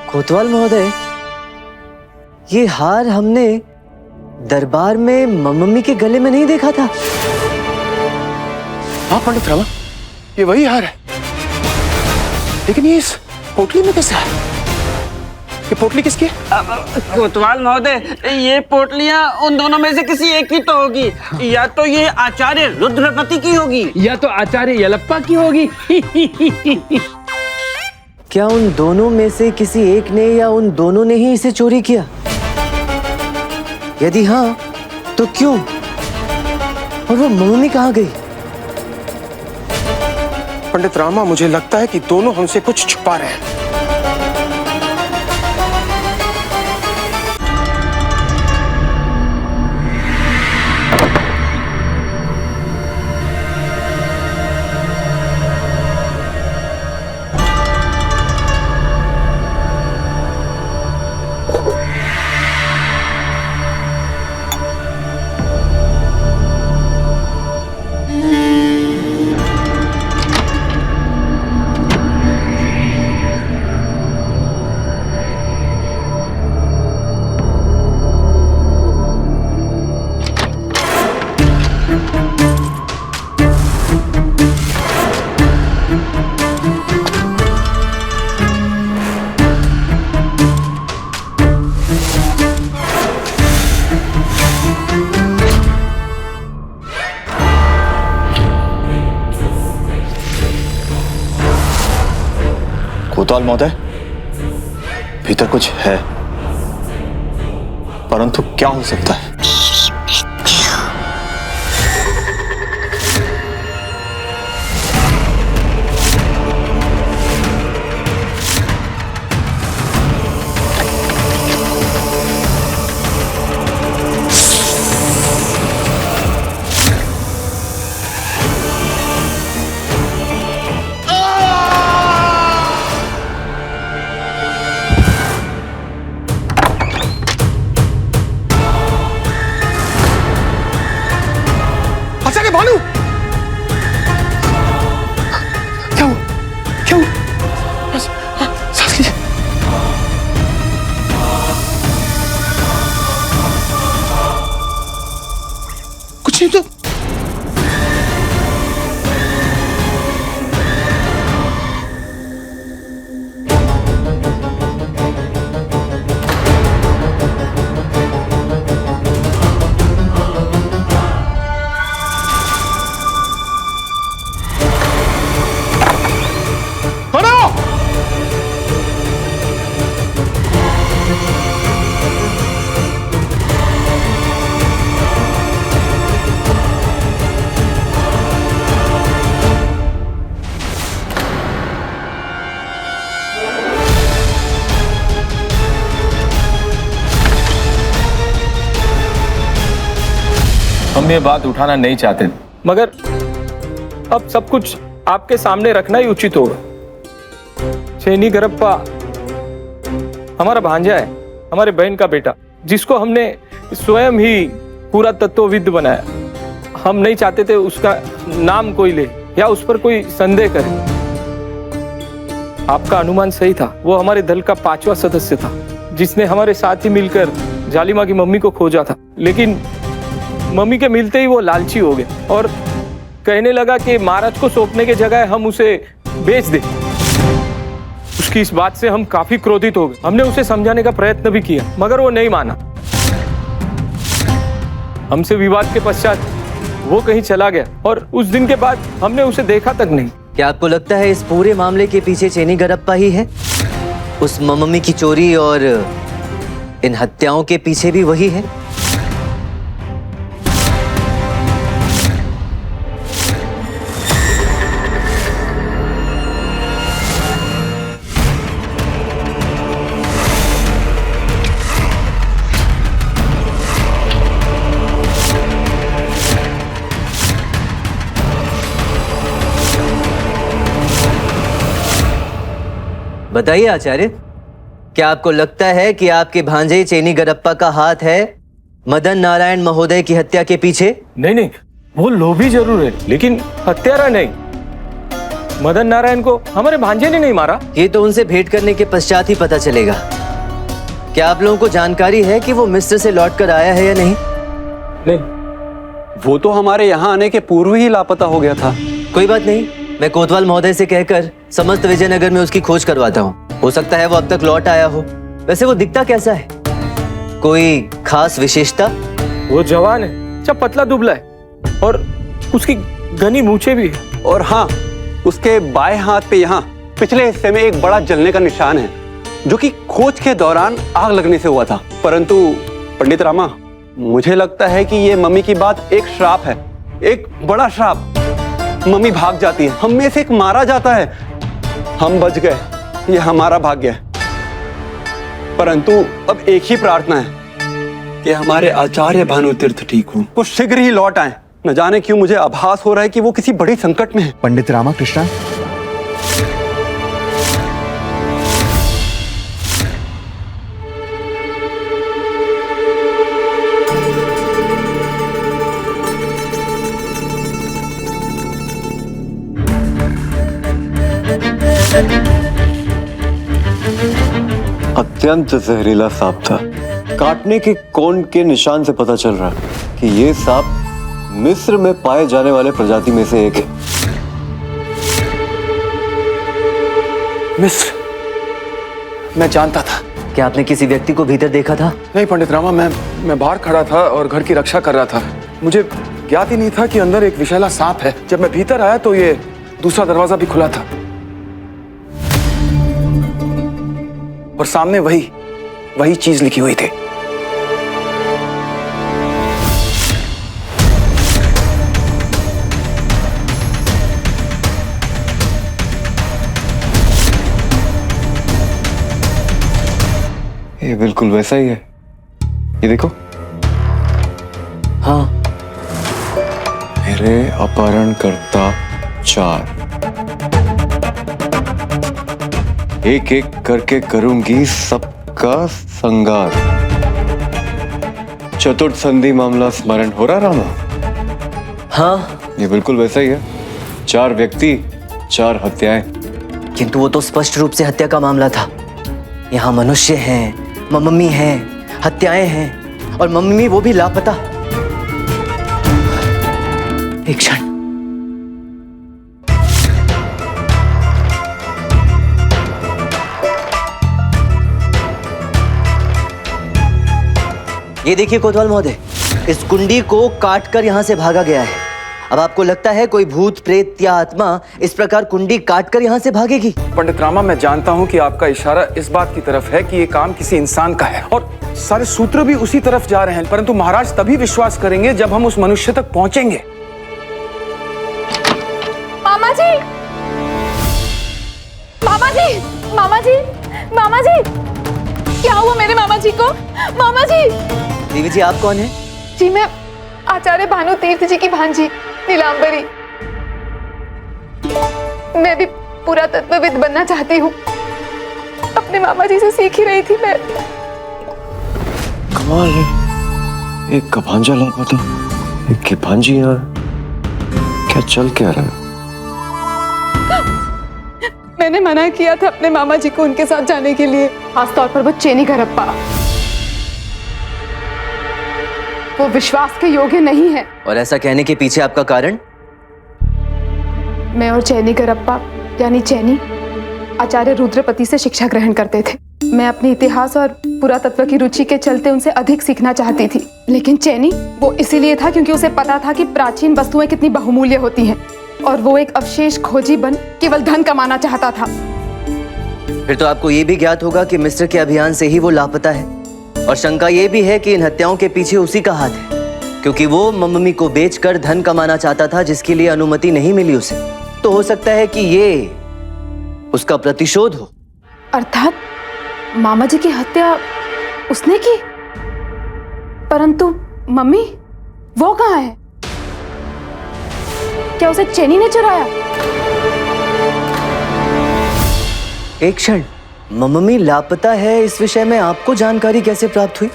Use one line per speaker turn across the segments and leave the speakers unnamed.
कोतवाल महोदय, ये हार हमने दरबार में मम्मी के गले में नहीं देखा था।
हाँ पंडित रामा, ये वही हार है, लेकिन ये इस पोटली में कैसे है? ये पोटली किसकी है?
कोतवाल महोदय, ये पोटलियां उन दोनों में से किसी एक की तो होगी। या तो ये आचार्य रुद्रपति की होगी,
या तो आचार्य यलप्पा की होगी।
क्या उन दोनों में से किसी एक ने या उन दोनों ने ही इसे चोरी किया? यदि हाँ, तो क्यों? और वो मम्मी कहाँ गई?
पंडित रामा, मुझे लगता है कि दोनों हमसे कुछ छुपा रहे हैं।
कोतवाल महोदय, भीतर कुछ है, परंतु क्या हो सकता है?
भानु, क्या हुआ? क्या हुआ? बस, सांस लीजिए। कुछ नहीं तो।
हम ये बात उठाना नहीं चाहते, मगर अब सब कुछ आपके सामने रखना ही उचित होगा। चेनी गरप्पा हमारा भांजा है, हमारे बहन का बेटा, जिसको हमने स्वयं ही पूरा तत्वविद बनाया। हम नहीं चाहते थे उसका नाम कोई ले या उस पर कोई संदेह करे। आपका अनुमान सही था, वो हमारे दल का 5वां सदस्य था, जिसने हमारे साथ ही मिलकर जालिमा की मम्मी को खोजा था। लेकिन मम्मी के मिलते ही वो लालची हो गए और कहने लगा कि महाराज को सौंपने के जगह हम उसे बेच दें। उसकी इस बात से हम काफी क्रोधित हो गए। हमने उसे समझाने का प्रयत्न भी किया, मगर वो नहीं माना। हमसे विवाद के पश्चात वो कहीं चला गया और उस दिन के बाद हमने उसे देखा तक नहीं।
क्या आपको लगता है इस पूरे मामले के पीछे चेनी गरप्पा ही है? उस मम्मी की चोरी और इन हत्याओं के पीछे भी वही है? बताइए आचार्य, क्या आपको लगता है कि आपके भांजे चेनी गरप्पा का हाथ है मदन नारायण महोदय की हत्या के पीछे?
नहीं नहीं, वो लोभी जरूर है, लेकिन हत्यारा नहीं। मदन नारायण को हमारे भांजे ने नहीं मारा।
ये तो उनसे भेंट करने के पश्चात ही पता चलेगा। क्या आप लोगों को जानकारी है कि वो मिस्र से लौट कर आया है या नहीं?
नहीं।
वो तो हमारे यहाँ आने के पूर्व ही लापता हो गया था।
कोई बात नहीं, मैं कोतवाल महोदय से कहकर समस्त विजयनगर में उसकी खोज करवाता हूँ। हो सकता है वो अब तक लौट आया हो। वैसे वो दिखता कैसा है? कोई खास विशेषता?
वो जवान है, जब पतला दुबला है और उसकी घनी मूछें भी है।
और हाँ, उसके बाएं हाथ पे यहाँ पिछले हिस्से में एक बड़ा जलने का निशान है, जो कि खोज के दौरान आग लगने से हुआ था। परंतु पंडित रामा, मुझे लगता है कि ये मम्मी की बात एक श्राप है, एक बड़ा श्राप। मम्मी भाग जाती है, हम में से एक मारा जाता है, हम बच गए, ये हमारा भाग्य है। परंतु अब एक ही प्रार्थना है कि हमारे आचार्य भानुतीर्थ ठीक हो, वो शीघ्र ही लौट आए। न जाने क्यों मुझे आभास हो रहा है कि वो किसी बड़े संकट में है।
पंडित रामाकृष्ण,
अत्यंत जहरीला सांप था। काटने के कोन के निशान से पता चल रहा है कि ये सांप मिस्र में पाए जाने वाले प्रजाति में से एक है।
मिस्र, मैं जानता था।
क्या आपने किसी व्यक्ति को भीतर देखा था?
नहीं पंडित रामा, मैं बाहर खड़ा था और घर की रक्षा कर रहा था। मुझे ज्ञात ही नहीं था कि अंदर एक विषैला सांप है। जब मैं भीतर आया तो ये दूसरा दरवाजा भी खुला था और सामने वही चीज लिखी हुई थी।
ये बिल्कुल वैसा ही है, ये देखो।
हाँ।
मेरे अपहरणकर्ता 4, एक एक करके करूंगी सबका संगार। चतुर्थ संधि मामला स्मरण हो रहा रामा?
हाँ,
ये बिल्कुल वैसा ही है। 4 व्यक्ति, 4 हत्याएं।
किंतु वो तो स्पष्ट रूप से हत्या का मामला था। यहाँ मनुष्य हैं, मम्मी है, हत्याएं हैं और मम्मी वो भी लापता। एक क्षण। ये देखिए कोतवाल महोदय, इस कुंडी को काटकर यहां से भागा गया है। अब आपको लगता है कोई भूत प्रेत या आत्मा इस प्रकार कुंडी काटकर यहां से भागेगी?
पंडित रामा, मैं जानता हूं कि आपका इशारा इस बात की तरफ है कि ये काम किसी इंसान का है और सारे सूत्र भी उसी तरफ जा रहे हैं। परंतु महाराज तभी विश्वास करेंगे जब हम उस मनुष्य तक पहुंचेंगे।
मामा जी, मामा जी, मामा जी, मामा जी, क्या हुआ मेरे मामा जी को? मामा जी।
देवी जी, आप कौन हैं?
जी, मैं आचार्य भानुतीर्थ जी की भांजी नीलांबरी। मैं भी पुरातत्वविद बनना चाहती हूँ। अपने मामा जी से सीख ही रही थी मैं।
कमाल है, एक का भांजा लापता, एक की भांजी यहाँ। क्या चल क्या रहा है?
मैंने मना किया था अपने मामा जी को उनके साथ जाने के लिए, खासतौर पर वो चेनी गरप्पा। वो विश्वास के योग्य नहीं है।
और ऐसा कहने के पीछे आपका कारण?
मैं और चैनी गरप्पा यानी चैनी आचार्य रुद्रपति से शिक्षा ग्रहण करते थे। मैं अपने इतिहास और पुरातत्व की रुचि के चलते उनसे अधिक सीखना चाहती थी, लेकिन चैनी वो इसीलिए था क्योंकि उसे पता था कि प्राचीन वस्तुएं कितनी बहुमूल्य होती हैं और वो एक अवशेष खोजी बन केवल धन कमाना चाहता था।
फिर तो आपको ये भी ज्ञात होगा कि मिस्र के अभियान से ही वो लापता है और शंका ये भी है कि इन हत्याओं के पीछे उसी का हाथ है, क्योंकि वो मम्मी को बेचकर धन कमाना चाहता था जिसके लिए अनुमति नहीं मिली उसे। तो हो सकता है कि ये उसका प्रतिशोध हो।
अर्थात मामा जी की हत्या उसने की, परंतु मम्मी वो कहाँ है? क्या उसे चैनी ने चुराया?
एक क्षण, मम्मी लापता है इस विषय में आपको जानकारी कैसे प्राप्त हुई?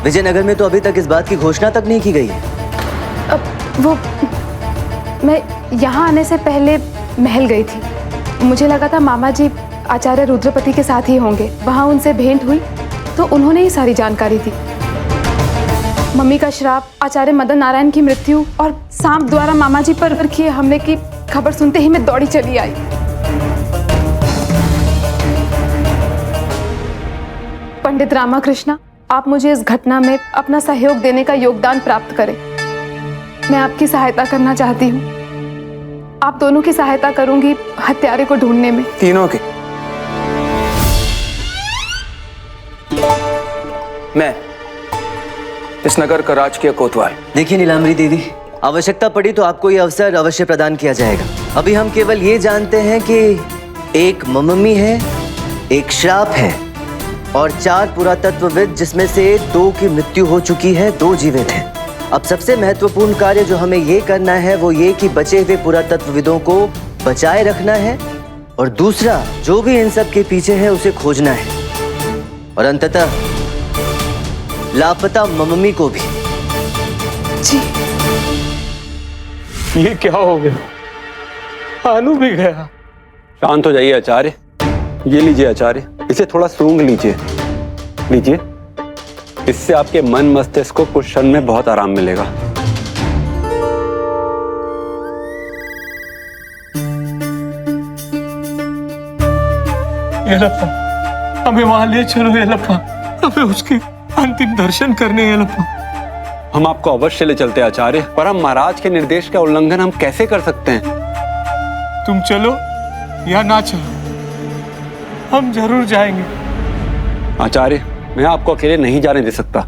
विजयनगर में तो अभी तक इस बात की घोषणा तक नहीं की गई है।
अब वो मैं यहाँ आने से पहले महल गई थी। मुझे लगा था मामा जी आचार्य रुद्रपति के साथ ही होंगे। वहाँ उनसे भेंट हुई तो उन्होंने ही सारी जानकारी दी। मम्मी का श्राप, आचार्य मदन नारायण की मृत्यु और सांप द्वारा मामा जी पर किए हमले की खबर सुनते ही मैं दौड़ी चली आई। पंडित रामाकृष्णा, आप मुझे इस घटना में अपना सहयोग देने का योगदान प्राप्त करें। मैं आपकी सहायता करना चाहती हूँ। आप दोनों की सहायता करूंगी हत्यारे को ढूंढने में।
तीनों के? मैं इस नगर का राजकीय कोतवाल।
देखिए नीलांबरी देवी, आवश्यकता पड़ी तो आपको यह अवसर अवश्य प्रदान किया जाएगा। अभी हम केवल ये जानते हैं कि एक मम्मी है, एक श्राप है और 4 पुरातत्वविद, जिसमें से 2 की मृत्यु हो चुकी है, 2 जीवित हैं। अब सबसे महत्वपूर्ण कार्य जो हमें ये करना है वो ये कि बचे हुए पुरातत्वविदों को बचाए रखना है और दूसरा जो भी इन सब के पीछे है उसे खोजना है और अंततः लापता मम्मी को भी।
जी।
ये क्या हो गया? आनू भी गया।
शांत हो जाइए आचार्य। ये लीजिए आचार्य, इसे थोड़ा सूंघ लीजिए। लीजिए, इससे आपके मन मस्तिष्क को कुछ क्षण में बहुत आराम मिलेगा।
येलप्पा, हमें वहां ले चलो येलप्पा, हमें उसके अंतिम दर्शन करने येलप्पा।
हम आपको अवश्य ले चलते आचार्य, पर हम महाराज के निर्देश का उल्लंघन हम कैसे कर सकते हैं?
तुम चलो या ना चलो, हम जरूर जाएंगे।
आचार्य, मैं आपको अकेले नहीं जाने दे सकता।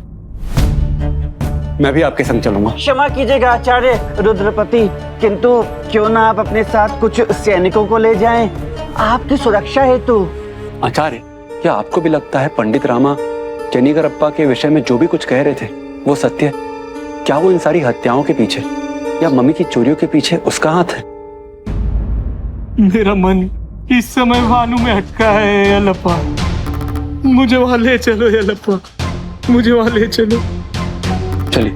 मैं भी आपके संग चलूंगा।
क्षमा कीजिएगा आचार्य रुद्रपति, किंतु क्यों ना आप अपने साथ कुछ सैनिकों को ले जाएं, आपकी सुरक्षा हेतु।
आचार्य, क्या आपको भी लगता है पंडित रामा चेनीगरप्पा के विषय में जो भी कुछ कह रहे थे वो सत्य है? क्या वो इन सारी हत्याओं के पीछे या मम्मी की चोरियों के पीछे उसका हाथ है?
मेरा मन इस समय भानु में अटका है येलप्पा। मुझे वहां ले चलो येलप्पा, मुझे वहां ले चलो।
चलिए।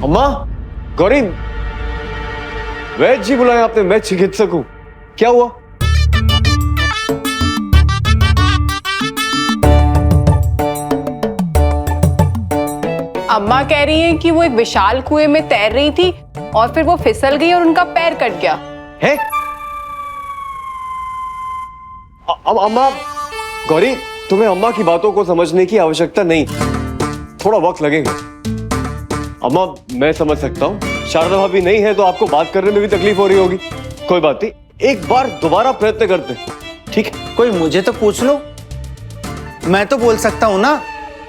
अम्मा, गौरी, वैद्य जी बुलाया आपने? मैं चिकित्सक हूं। क्या हुआ?
अम्मा कह रही हैं कि वो एक विशाल कुएं में तैर रही थी और फिर वो फिसल गई और उनका पैर कट गया
है? अम्मा, गौरी, तुम्हें अम्मा की बातों को समझने की आवश्यकता नहीं, थोड़ा वक्त लगेगा। अम्मा, मैं समझ सकता हूँ, शारदा भाभी नहीं है तो आपको बात करने में भी तकलीफ हो रही होगी। कोई बात नहीं, एक बार दोबारा प्रयत्न करते हैं, ठीक है?
कोई मुझे तो पूछ लो, मैं तो बोल सकता हूँ ना,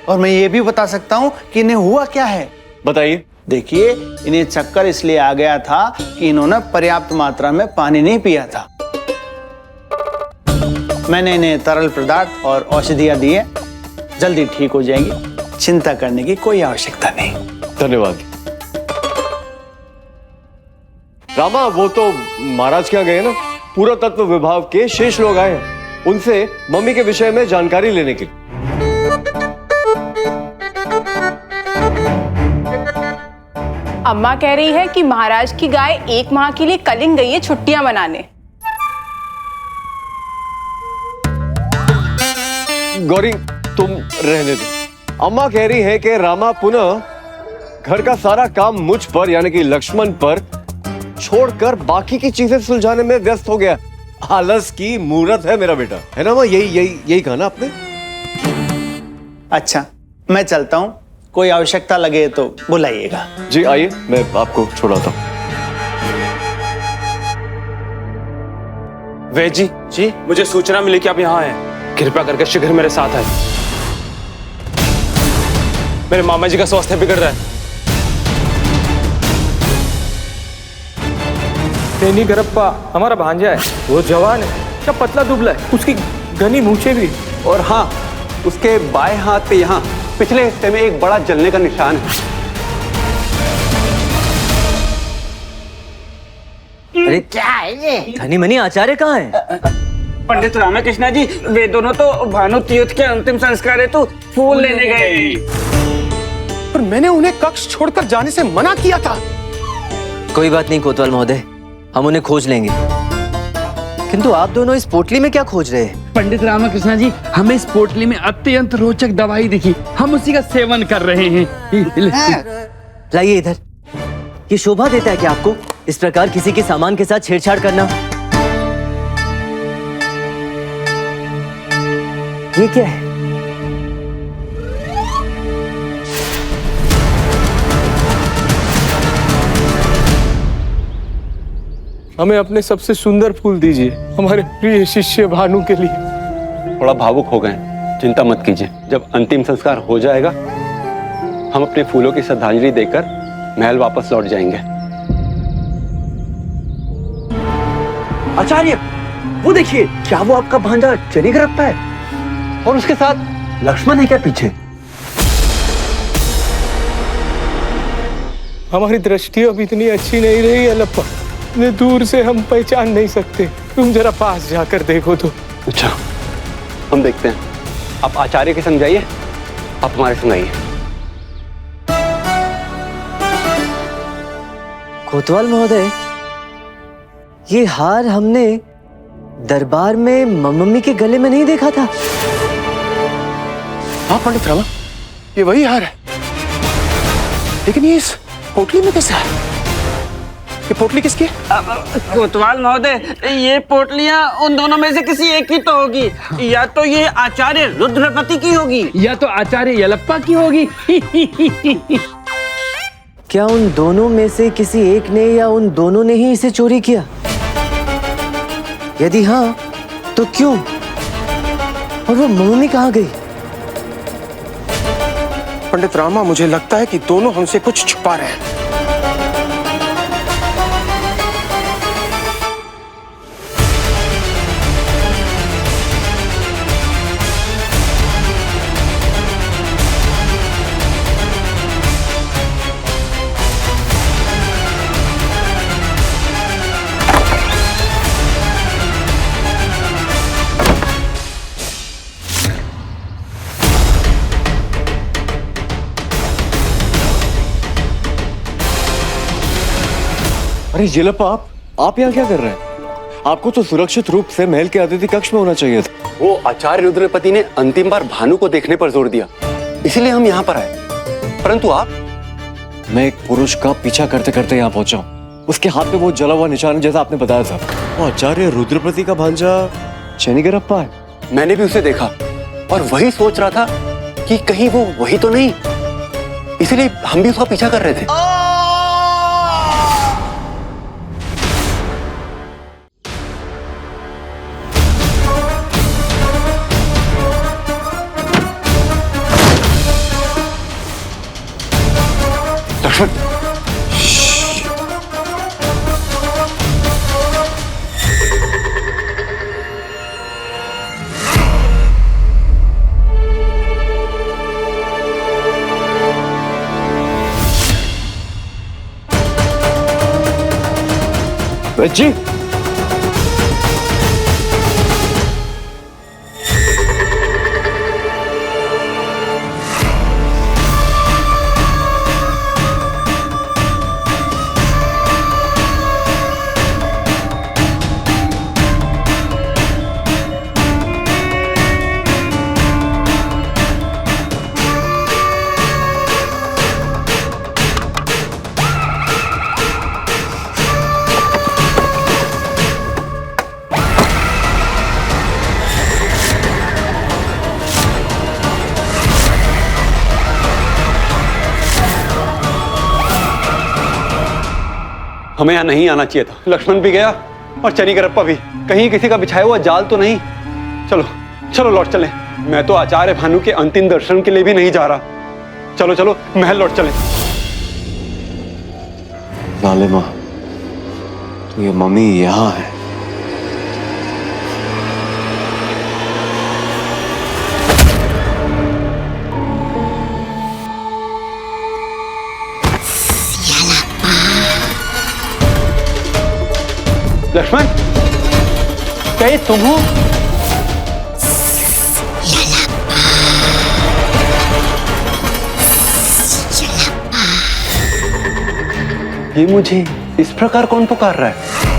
और मैं ये भी बता सकता हूँ कि इन्हें हुआ क्या है।
बताइए।
देखिए, इन्हें चक्कर इसलिए आ गया था कि इन्होंने पर्याप्त मात्रा में पानी नहीं पिया था। मैंने इन्हें तरल पदार्थ और औषधियां दी है, जल्दी ठीक हो जाएंगी, चिंता करने की कोई आवश्यकता नहीं।
धन्यवाद। रामा, वो तो महाराज क्या गए ना, पुरातत्व विभाग के शेष लोग आए हैं, उनसे मम्मी के विषय में जानकारी लेने के लिए।
अम्मा कह रही है कि महाराज की गाय 1 माह के लिए कलिंग गई है छुट्टियां मनाने।
गौरी, तुम रहने दो। अम्मा कह रही है कि रामा पुनः घर का सारा काम मुझ पर यानी कि लक्ष्मण पर छोड़कर बाकी की चीजें सुलझाने में व्यस्त हो गया। आलस की मूरत है मेरा बेटा, है ना? यही कहा ना आपने?
अच्छा, मैं चलता हूँ, कोई आवश्यकता लगे तो बुलाइएगा।
जी आइए, मैं आपको छोड़ाता हूँ।
वैद्य जी, मुझे सूचना मिली कि आप यहाँ हैं। कृपया करके शीघ्र मेरे साथ आए। मेरे मामा जी का स्वास्थ्य बिगड़ रहा है।
चेनीगरप्पा हमारा भांजा है, वो जवान है, क्या पतला दुबला है, उसकी घनी मूछें भी।
और हाँ, उसके बाएं हाथ पे यहाँ पिछले हिस्से में एक बड़ा जलने का निशान है।
अरे
क्या है ये?
धनी मनी आचार्य कहाँ है?
पंडित रामकृष्णा जी, वे दोनों तो भानु तीर्थ के अंतिम संस्कार हेतु फूल लेने गए।
पर मैंने उन्हें कक्ष छोड़कर जाने से मना किया था।
कोई बात नहीं कोतवाल महोदय, हम उन्हें खोज लेंगे। किंतु आप दोनों इस पोटली में क्या खोज रहे हैं?
पंडित रामकृष्ण जी, हमें इस पोटली में अत्यंत रोचक दवाई दिखी, हम उसी का सेवन कर रहे हैं।
लाइए इधर। ये शोभा देता है कि आपको इस प्रकार किसी के सामान के साथ छेड़छाड़ करना? ये क्या है?
हमें अपने सबसे सुंदर फूल दीजिए, हमारे प्रिय शिष्य भानु के लिए।
थोड़ा भावुक हो गए, चिंता मत कीजिए। जब अंतिम संस्कार हो जाएगा हम अपने फूलों की श्रद्धांजलि देकर महल वापस लौट जाएंगे।
आचार्य, वो देखिए, क्या वो आपका भांजा चेनीगरप्पा है? और उसके साथ लक्ष्मण है क्या पीछे?
हमारी दृष्टि अब इतनी अच्छी नहीं रही है लप्पा, इतने दूर से हम पहचान नहीं सकते। तुम जरा पास जाकर देखो तो।
अच्छा, हम देखते हैं। आप आचार्य के संग जाइए, आप हमारे संग आइए।
कोतवाल महोदय, ये हार हमने दरबार में मम्मी के गले में नहीं देखा था।
हाँ पंडित रामा, ये वही हार है, लेकिन ये इस पोटली में कैसे है? ये पोटली किसकी है?
कोतवाल महोदय, ये पोटलियां उन दोनों में से किसी एक की तो होगी। या तो ये आचार्य रुद्रपति की होगी,
या तो आचार्य यलप्पा की होगी।
क्या उन दोनों में से किसी एक ने या उन दोनों ने ही इसे चोरी किया? यदि हाँ, तो क्यों? और वो मम्मी कहाँ गई?
पंडित रामा, मुझे लगता है कि दोनों हमसे कुछ छुपा रहे हैं।
अरे येलप्पा, आप यहाँ क्या कर रहे हैं? आपको तो सुरक्षित रूप से महल के अतिथि कक्ष में होना चाहिए था।
वो आचार्य रुद्रपति ने अंतिम बार भानु को देखने पर जोर दिया, इसलिए हम यहाँ पर आए। परंतु आप?
मैं एक पुरुष का पीछा करते करते यहाँ पहुंचा हूँ। उसके हाथ में वो जला हुआ निशान जैसा आपने बताया था। वो आचार्य रुद्रपति का भांजा चेनीगरप्पा है।
मैंने भी उसे देखा और वही सोच रहा था कि कहीं वो वही तो नहीं, इसलिए हम भी उसका पीछा कर रहे थे।
जी,
हमें यहाँ नहीं आना चाहिए था। लक्ष्मण भी गया और चेनीगरप्पा भी। कहीं किसी का बिछाया हुआ जाल तो नहीं? चलो चलो लौट चलें। मैं तो आचार्य भानु के अंतिम दर्शन के लिए भी नहीं जा रहा। चलो चलो महल लौट चलें।
लालिमा, तो ये मम्मी यहाँ है।
लक्ष्मण, क्या ये तुम हो? ये मुझे इस प्रकार कौन पुकार रहा है?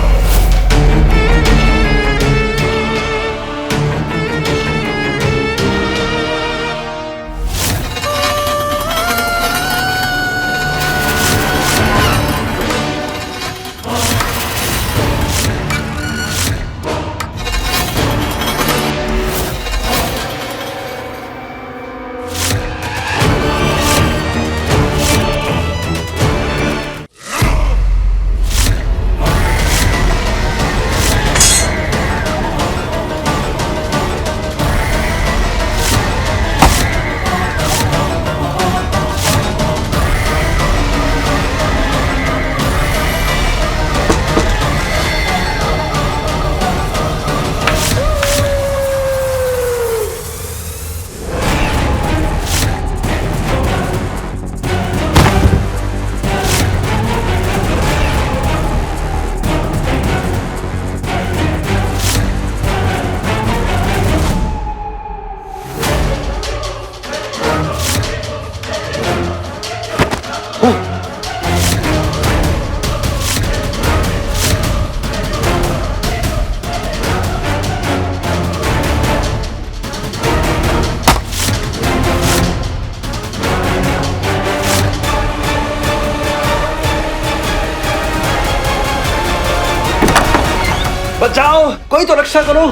बचाओ, कोई तो रक्षा करो।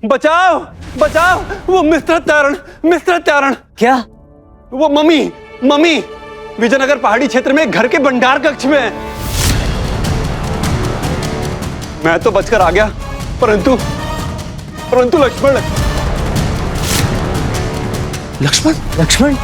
बचाओ, बचाओ, वो मिस्टर त्यारण।
क्या?
वो मम्मी विजयनगर पहाड़ी क्षेत्र में घर के भंडार कक्ष में है। मैं तो बचकर आ गया, परंतु लक्ष्मण।
लक्ष्मण?